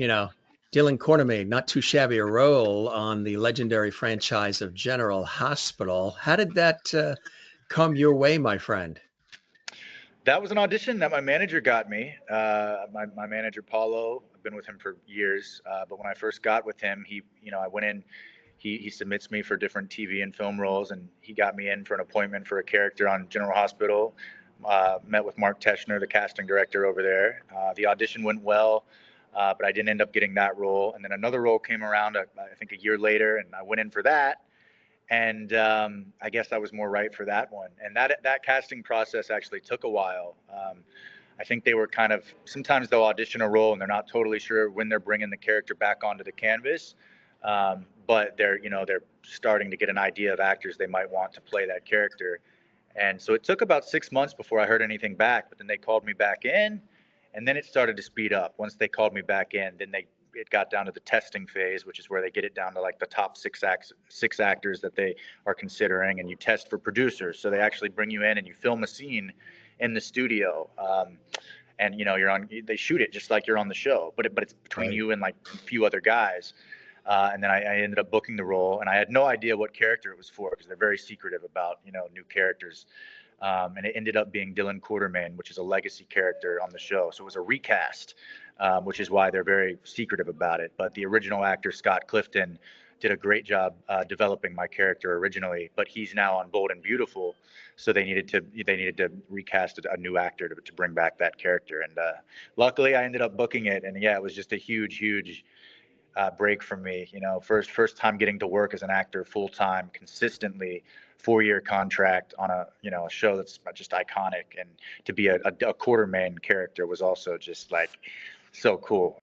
you know, Dillon Quartermaine, not too shabby a role on the legendary franchise of General Hospital. How did that come your way, my friend? That was an audition that my manager got me. My manager, Paulo, I've been with him for years. But when I first got with him, I went in, he submits me for different TV and film roles, and he got me in for an appointment for a character on General Hospital. Met with Mark Teschner, the casting director over there. The audition went well, but I didn't end up getting that role. And then another role came around, I think a year later, and I went in for that. And I guess I was more right for that one. And that casting process actually took a while. I think they were kind of, sometimes they'll audition a role and they're not totally sure when they're bringing the character back onto the canvas, but they're starting to get an idea of actors they might want to play that character. And so it took about 6 months before I heard anything back. But then they called me back in, and then it started to speed up. Once they called me back in, then it got down to the testing phase, which is where they get it down to like the top six actors that they are considering, and you test for producers. So they actually bring you in and you film a scene in the studio, and they shoot it just like you're on the show, but it's between Right. you and like a few other guys. And then I ended up booking the role, and I had no idea what character it was for because they're very secretive about new characters. And it ended up being Dillon Quartermaine, which is a legacy character on the show. So it was a recast, which is why they're very secretive about it. But the original actor, Scott Clifton, did a great job developing my character originally, but he's now on Bold and Beautiful, so they needed to recast a new actor to bring back that character. And luckily, I ended up booking it, and yeah, it was just a huge break for me. First time getting to work as an actor full time consistently, 4-year contract on a show that's just iconic, and to be a Quartermaine character was also just like so cool.